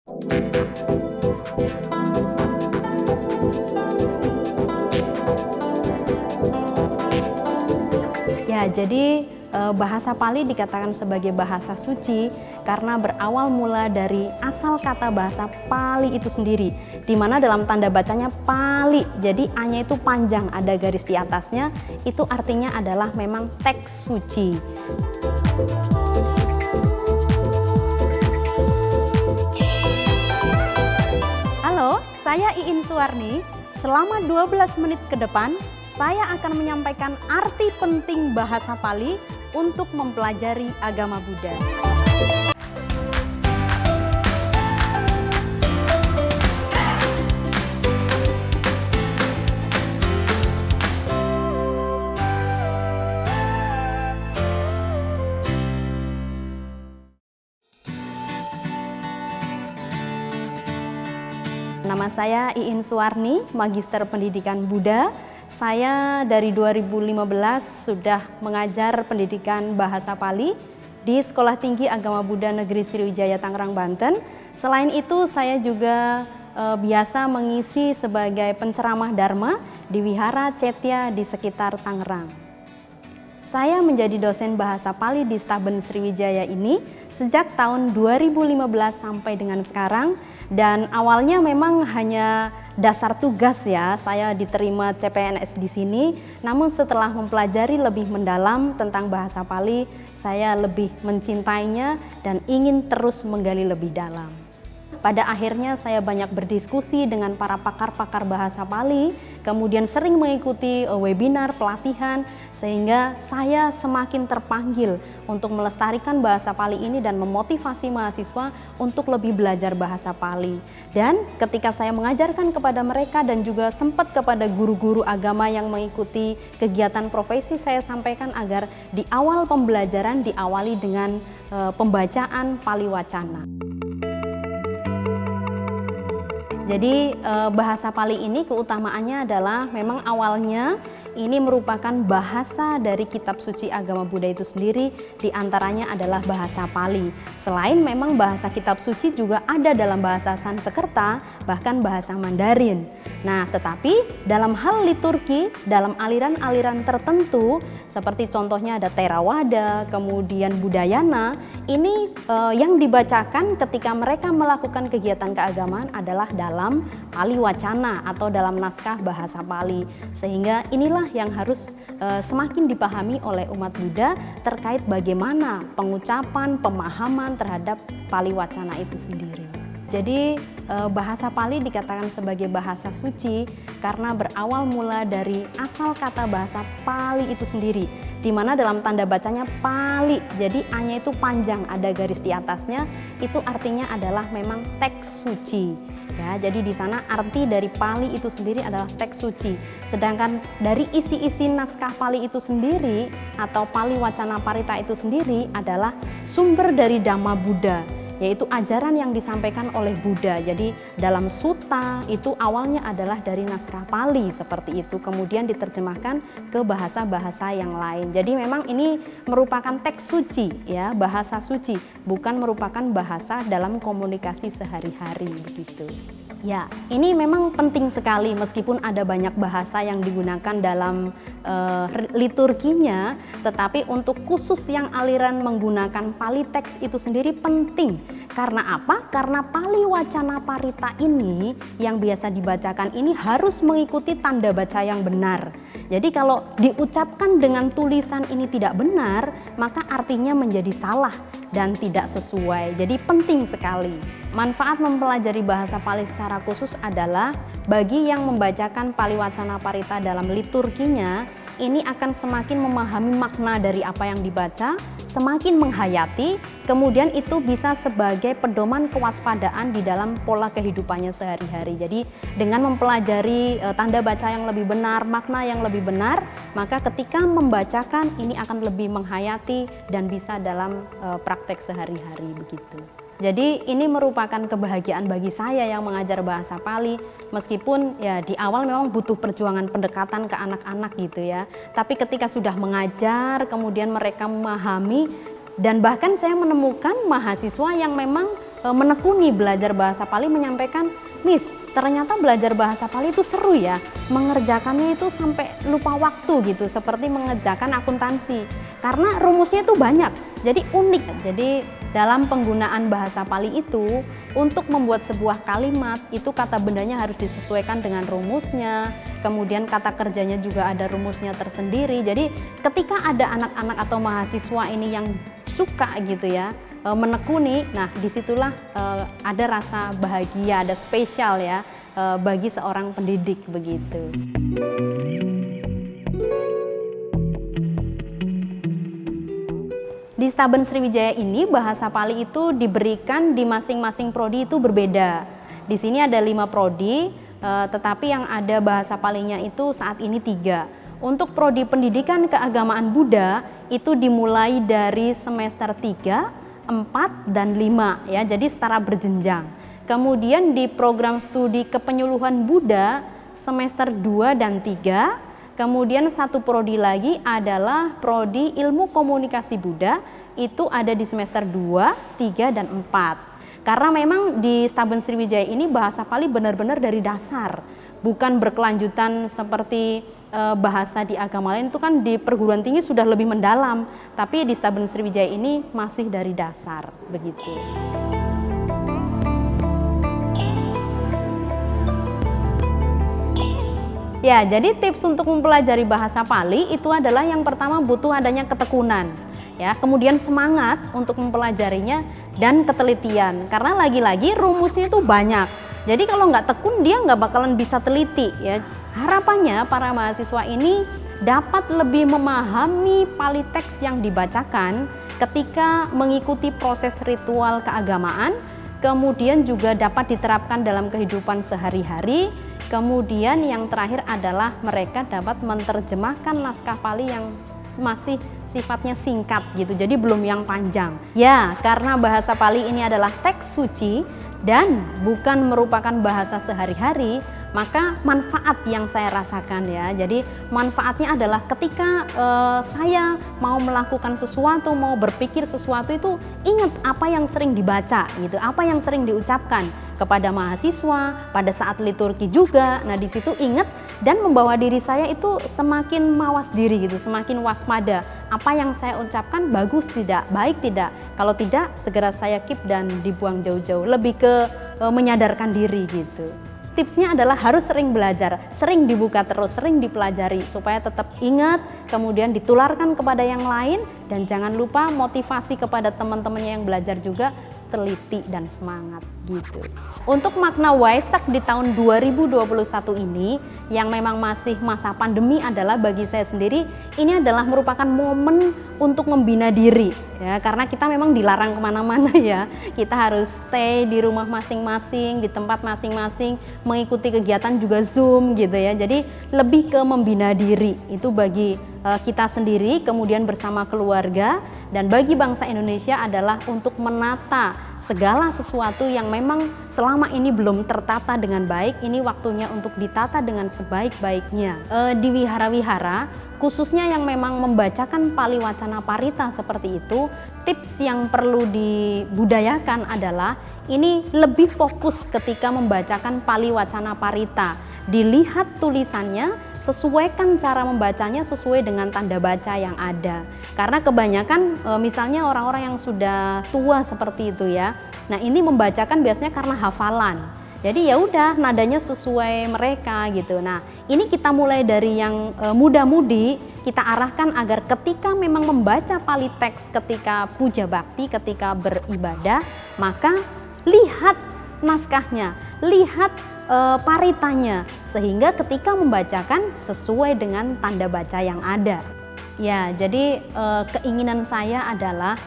Ya, jadi bahasa Pali dikatakan sebagai bahasa suci karena berawal mula dari asal kata bahasa Pali itu sendiri, di mana dalam tanda bacanya Pali, jadi A-nya itu panjang, ada garis di atasnya, itu artinya adalah memang teks suci. Halo, saya Iin Suwarni. Selama 12 menit ke depan, saya akan menyampaikan arti penting bahasa Pali untuk mempelajari agama Buddha. Nama saya Iin Suwarni, Magister Pendidikan Buddha. Saya dari 2015 sudah mengajar pendidikan bahasa Pali di Sekolah Tinggi Agama Buddha Negeri Sriwijaya Tangerang, Banten. Selain itu saya juga biasa mengisi sebagai penceramah Dharma di Wihara Cetya di sekitar Tangerang. Saya menjadi dosen bahasa Pali di Staben Sriwijaya ini sejak tahun 2015 sampai dengan sekarang, dan awalnya memang hanya dasar tugas ya, saya diterima CPNS di sini, namun setelah mempelajari lebih mendalam tentang bahasa Pali, saya lebih mencintainya dan ingin terus menggali lebih dalam. Pada akhirnya saya banyak berdiskusi dengan para pakar-pakar bahasa Pali, kemudian sering mengikuti webinar, pelatihan, sehingga saya semakin terpanggil untuk melestarikan bahasa Pali ini dan memotivasi mahasiswa untuk lebih belajar bahasa Pali. Dan ketika saya mengajarkan kepada mereka dan juga sempat kepada guru-guru agama yang mengikuti kegiatan profesi, saya sampaikan agar di awal pembelajaran diawali dengan pembacaan Pali Wacana. Jadi bahasa Pali ini keutamaannya adalah memang awalnya ini merupakan bahasa dari kitab suci agama Buddha itu sendiri, diantaranya adalah bahasa Pali. Selain memang bahasa kitab suci juga ada dalam bahasa Sanskerta, bahkan bahasa Mandarin. Nah, tetapi dalam hal liturgi, dalam aliran-aliran tertentu, seperti contohnya ada Theravada, kemudian Budayana, ini yang dibacakan ketika mereka melakukan kegiatan keagamaan adalah dalam Pali Wacana atau dalam naskah bahasa Pali. Sehingga inilah yang harus semakin dipahami oleh umat Buddha terkait bagaimana pengucapan, pemahaman terhadap Pali Wacana itu sendiri. Jadi bahasa Pali dikatakan sebagai bahasa suci karena berawal mula dari asal kata bahasa Pali itu sendiri, di mana dalam tanda bacanya Pali, jadi A-nya itu panjang, ada garis di atasnya, itu artinya adalah memang teks suci. Ya, jadi di sana arti dari Pali itu sendiri adalah teks suci. Sedangkan dari isi-isi naskah Pali itu sendiri atau Pali Wacana Parita itu sendiri adalah sumber dari Dhamma Buddha, yaitu ajaran yang disampaikan oleh Buddha. Jadi dalam sutta itu awalnya adalah dari naskah Pali seperti itu, kemudian diterjemahkan ke bahasa-bahasa yang lain. Jadi memang ini merupakan teks suci ya, bahasa suci, bukan merupakan bahasa dalam komunikasi sehari-hari begitu. Ya, ini memang penting sekali meskipun ada banyak bahasa yang digunakan dalam liturginya, tetapi untuk khusus yang aliran menggunakan Pali teks itu sendiri penting. Karena apa? Karena Pali Wacana Parita ini yang biasa dibacakan ini harus mengikuti tanda baca yang benar. Jadi kalau diucapkan dengan tulisan ini tidak benar, maka artinya menjadi salah dan tidak sesuai. Jadi penting sekali. Manfaat mempelajari bahasa Pali secara khusus adalah bagi yang membacakan Pali Wacana Parita dalam liturginya, ini akan semakin memahami makna dari apa yang dibaca, semakin menghayati, kemudian itu bisa sebagai pedoman kewaspadaan di dalam pola kehidupannya sehari-hari. Jadi dengan mempelajari tanda baca yang lebih benar, makna yang lebih benar, maka ketika membacakan ini akan lebih menghayati dan bisa dalam praktek sehari-hari begitu. Jadi ini merupakan kebahagiaan bagi saya yang mengajar bahasa Pali, meskipun ya di awal memang butuh perjuangan pendekatan ke anak-anak gitu ya. Tapi ketika sudah mengajar, kemudian mereka memahami, dan bahkan saya menemukan mahasiswa yang memang menekuni belajar bahasa Pali menyampaikan, "Miss, ternyata belajar bahasa Pali itu seru ya, mengerjakannya itu sampai lupa waktu gitu, seperti mengerjakan akuntansi. Karena rumusnya itu banyak, jadi unik." Jadi dalam penggunaan bahasa Pali itu, untuk membuat sebuah kalimat, itu kata bendanya harus disesuaikan dengan rumusnya, kemudian kata kerjanya juga ada rumusnya tersendiri. Jadi ketika ada anak-anak atau mahasiswa ini yang suka gitu ya, menekuni, nah disitulah ada rasa bahagia, ada spesial ya bagi seorang pendidik begitu. Di Staben Sriwijaya ini bahasa Pali itu diberikan di masing-masing prodi itu berbeda. Di sini ada 5 prodi, tetapi yang ada bahasa Palinya itu saat ini 3. Untuk prodi pendidikan keagamaan Buddha itu dimulai dari semester 3, 4, dan 5 ya, jadi secara berjenjang. Kemudian di program studi kepenyuluhan Buddha semester 2 dan 3, kemudian satu prodi lagi adalah prodi ilmu komunikasi Buddha, itu ada di semester 2, 3, dan 4. Karena memang di Staben Sriwijaya ini bahasa Pali benar-benar dari dasar, bukan berkelanjutan seperti bahasa di agama lain itu kan di perguruan tinggi sudah lebih mendalam, tapi di Staben Sriwijaya ini masih dari dasar begitu. Ya, jadi tips untuk mempelajari bahasa Pali itu adalah yang pertama butuh adanya ketekunan, ya, kemudian semangat untuk mempelajarinya dan ketelitian. Karena lagi-lagi rumusnya itu banyak. Jadi kalau nggak tekun dia nggak bakalan bisa teliti, ya. Harapannya para mahasiswa ini dapat lebih memahami Pali teks yang dibacakan ketika mengikuti proses ritual keagamaan, kemudian juga dapat diterapkan dalam kehidupan sehari-hari. Kemudian yang terakhir adalah mereka dapat menerjemahkan naskah Pali yang masih sifatnya singkat gitu, jadi belum yang panjang. Ya, karena bahasa Pali ini adalah teks suci dan bukan merupakan bahasa sehari-hari, maka manfaat yang saya rasakan ya. Jadi manfaatnya adalah ketika saya mau melakukan sesuatu, mau berpikir sesuatu itu ingat apa yang sering dibaca gitu, apa yang sering diucapkan kepada mahasiswa pada saat liturgi juga. Nah, di situ ingat dan membawa diri saya itu semakin mawas diri gitu, semakin waspada. Apa yang saya ucapkan bagus tidak, baik tidak? Kalau tidak, segera saya keep dan dibuang jauh-jauh. Lebih ke menyadarkan diri gitu. Tipsnya adalah harus sering belajar, sering dibuka terus, sering dipelajari supaya tetap ingat, kemudian ditularkan kepada yang lain, dan jangan lupa motivasi kepada teman-temannya yang belajar juga, teliti dan semangat gitu. Untuk makna Waisak di tahun 2021 ini yang memang masih masa pandemi adalah bagi saya sendiri ini adalah merupakan momen untuk membina diri ya, karena kita memang dilarang kemana-mana ya, kita harus stay di rumah masing-masing, di tempat masing-masing, mengikuti kegiatan juga Zoom gitu ya. Jadi lebih ke membina diri itu bagi kita sendiri, kemudian bersama keluarga, dan bagi bangsa Indonesia adalah untuk menata segala sesuatu yang memang selama ini belum tertata dengan baik. Ini waktunya untuk ditata dengan sebaik-baiknya. Di wihara-wihara, khususnya yang memang membacakan Pali Wacana Parita seperti itu, tips yang perlu dibudayakan adalah ini lebih fokus ketika membacakan Pali Wacana Parita. Dilihat tulisannya, sesuaikan cara membacanya sesuai dengan tanda baca yang ada. Karena kebanyakan misalnya orang-orang yang sudah tua seperti itu ya. Nah, ini membacakan biasanya karena hafalan. Jadi ya udah nadanya sesuai mereka gitu. Nah, ini kita mulai dari yang muda-mudi, kita arahkan agar ketika memang membaca Pali teks ketika puja bakti, ketika beribadah, maka lihat naskahnya, lihat paritanya, sehingga ketika membacakan sesuai dengan tanda baca yang ada. Ya, jadi keinginan saya adalah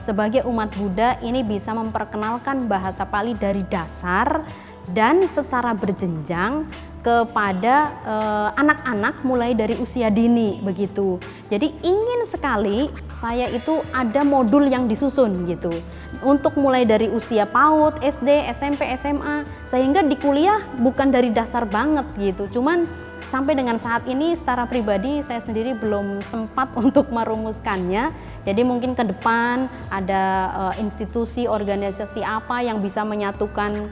sebagai umat Buddha ini bisa memperkenalkan bahasa Pali dari dasar dan secara berjenjang kepada anak-anak mulai dari usia dini begitu. Jadi ingin sekali saya itu ada modul yang disusun gitu. Untuk mulai dari usia PAUD, SD, SMP, SMA, sehingga di kuliah bukan dari dasar banget gitu. Cuman sampai dengan saat ini secara pribadi saya sendiri belum sempat untuk merumuskannya. Jadi mungkin ke depan ada institusi, organisasi apa yang bisa menyatukan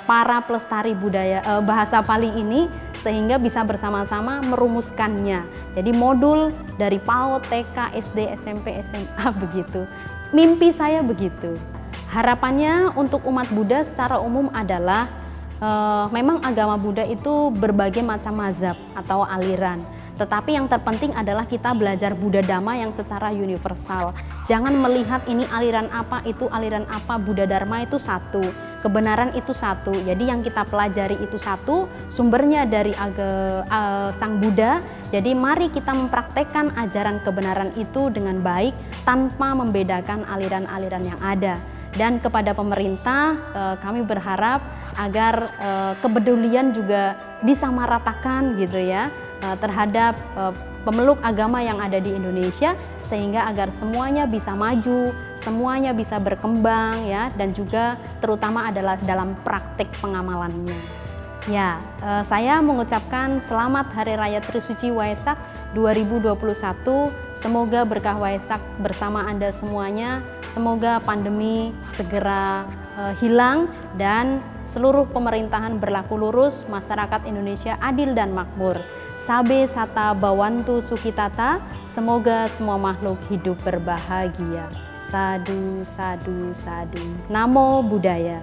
para pelestari budaya bahasa Pali ini sehingga bisa bersama-sama merumuskannya. Jadi modul dari PAUD, TK, SD, SMP, SMA begitu. Mimpi saya begitu. Harapannya untuk umat Buddha secara umum adalah memang agama Buddha itu berbagai macam mazhab atau aliran. Tetapi yang terpenting adalah kita belajar Buddha Dhamma yang secara universal. Jangan melihat ini aliran apa, itu aliran apa, Buddha Dharma itu satu, kebenaran itu satu. Jadi yang kita pelajari itu satu, sumbernya dari Sang Buddha. Jadi mari kita mempraktekkan ajaran kebenaran itu dengan baik tanpa membedakan aliran-aliran yang ada. Dan kepada pemerintah kami berharap agar kepedulian juga disamaratakan gitu ya terhadap pemeluk agama yang ada di Indonesia sehingga agar semuanya bisa maju, semuanya bisa berkembang ya dan juga terutama adalah dalam praktik pengamalannya. Ya, saya mengucapkan selamat Hari Raya Trisuci Waisak 2021. Semoga berkah Waisak bersama Anda semuanya. Semoga pandemi segera hilang dan seluruh pemerintahan berlaku lurus, masyarakat Indonesia adil dan makmur. Sabe sata bawantu sukitata, semoga semua makhluk hidup berbahagia. Sadu, sadu, sadu. Namo Buddhaya.